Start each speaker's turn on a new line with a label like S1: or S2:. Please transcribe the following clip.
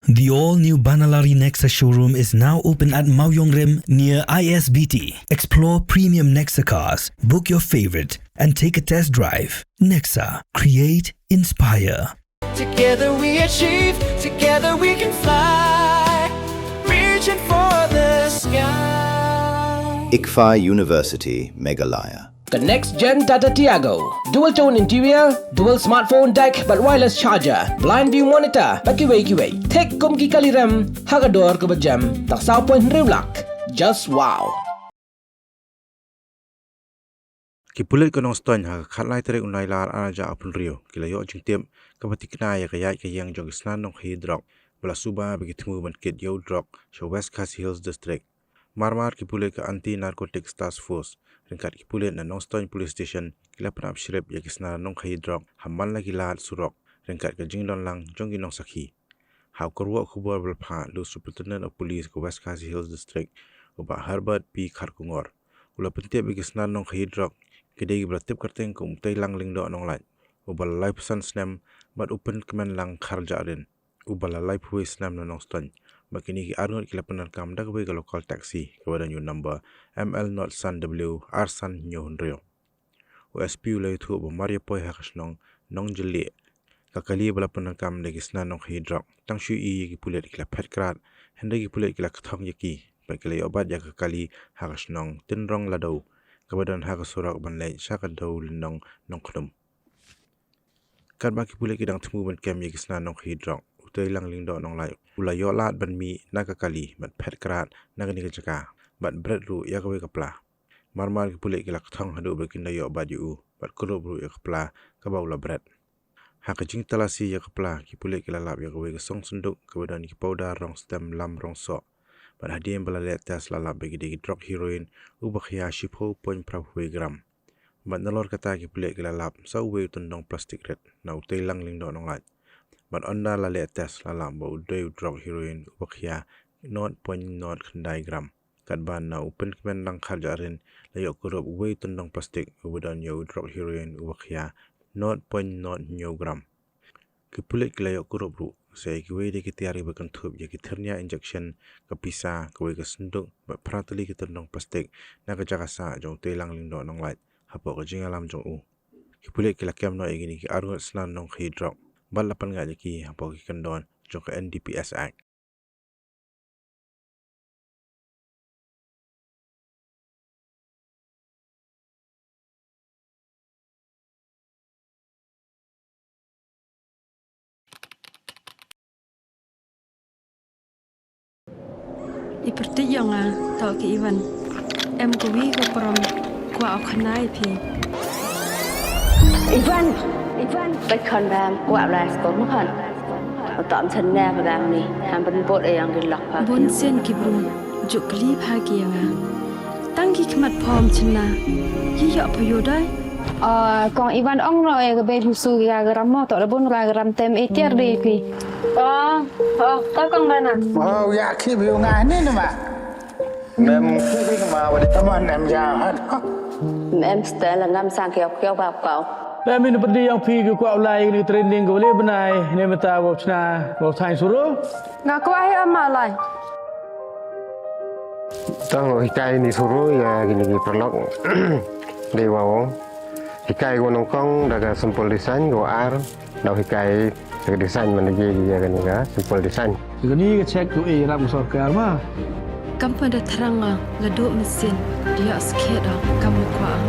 S1: The all-new Banalari Nexa showroom is now open at Mauyongrim near ISBT. Explore premium Nexa cars, book your favorite, and take a test drive. Nexa. Create, inspire.
S2: Together we achieve, together we can fly, reaching for the sky.
S3: ICFA University, Meghalaya.
S4: The next gen Tata Tiago. Dual tone interior, dual smartphone deck but wireless charger, blind view monitor, bakiway. Tek kum ki kaliram, hagador ke bejam, tak sao point riulak. Just wow.
S5: Kipulit ko nong ston ha khatlai tere unai lar araja apun rio kilayo jingtiam kapatikna ya kayai kayang jog isnan nong hidrok bala suba begitmu ban kit yo drok show West Khasi Hills district marmar kipulit ka anti narcotics task force ringkat kipulit na nong ston police station kila panap shrep ya kisna nong hidrok hamman lagi lat surok ringkat ka jingdon lang jongi nong sakhi how korwa khubor bal pha lu superintendent of police ko West Khasi Hills district uba Herbert P Kharkungor ula pentia begisna nong hidrok kedai beratip kerteng kum tai lang ling do nong lai ubal lai pesan snam bat open kemen lang kharja den ubal lai phui snam nong ston bakini ki arnot kila penar kam dak we local taxi kepada new number ML not san W R san nyon rio OSP lai thu bo maria poi hakasnong nong jeli kakali bala penar kam de gisna nong hidrok tang shu I ki pulet kila phet krat hende ki pulet kila kthong yaki bakile obat ya kakali hakasnong tinrong ladau kabadan haka surak banlay syakat daw linong nong khnum kat baki pulai kidang temu ban kem yakisna nong hidrok utay lang lingdo nong lai ulayo lat ban mi nakakali bat phet krat nagani kajaka bat bread ru yakawe kapla marmar ki pulai kilak thong hadu bakin dayo bat yu bat kurup ru yakapla kabawla bread haka jing talasi yakapla ki pulai kilalap yakawe kasong sunduk kabadan ki powder rong stem lam rong sok Pada hadiah belalet tes lalap bagi degi drug heroin ubakhya 10.2 gram. Bat nalor kata ki pelik lalap sauwe tundong plastik red na utay lang lingdo nong lat. Bat onda lalet tes lalap ba udai drug heroin ubakhya 0.0 khandai gram. Kat ban na upen kemen lang kharjarin layok kurup uwe tundong plastik ubadan yo drug heroin ubakhya 0.0 gram. Ki pelik layok kurup ru saya kiwe de kitiari bakan thup ya kithernya injection kapisa kiwe ka sunduk ba pratali kiternong plastik na ka jakasa jong telang lingdo nong light hapo ka jingalam jong u kipule kilakem no igini ki arut snan nong hidrok bal lapan nga ki hapo ki kandon jong ka NDPS Act
S6: Iperti yang tau ke Iwan, kuwi ke perom, gua akan naik pi.
S7: Ivan,ไปคอนแรมกว่าลายสกุลมั้งคนตอนฉันแน่พลังนี่ทำเป็นบทเองกินหลักพัก
S6: Bun sen kibru, juk kli pagi yang Tang ki kemat pom cina, hiyak payudai.
S7: กองอีวันอ่องเราเองก็เป็นผู้สูงยากรำมอต่อระบุนรายกรำเต็มเอเจอร์ดีพี่ก็กองนั้นน่ะ
S8: อยากคิดวิวงานนี่นะมาแม่คิดวิ่งมาวันนี้ทำมันแอมยาวฮะ
S7: แม่สเตลงามสร้างเกี่ยวแบบเก่า
S9: Tapi ni pergi yang pergi ke kuat ulai ni training ke boleh benai ni mata bau cina bau sain suruh.
S6: Ngaku ahi amalai.
S10: Tang hikai ni suruh ya gini perlok dewa hikai ko nongkong daga simple design go ar daw hikai daga design mana je dia kan ga simple design.
S9: Gini ke check tu ram sokar mah.
S6: Kamu pada terang laduk mesin dia sikit dah kamu kuat.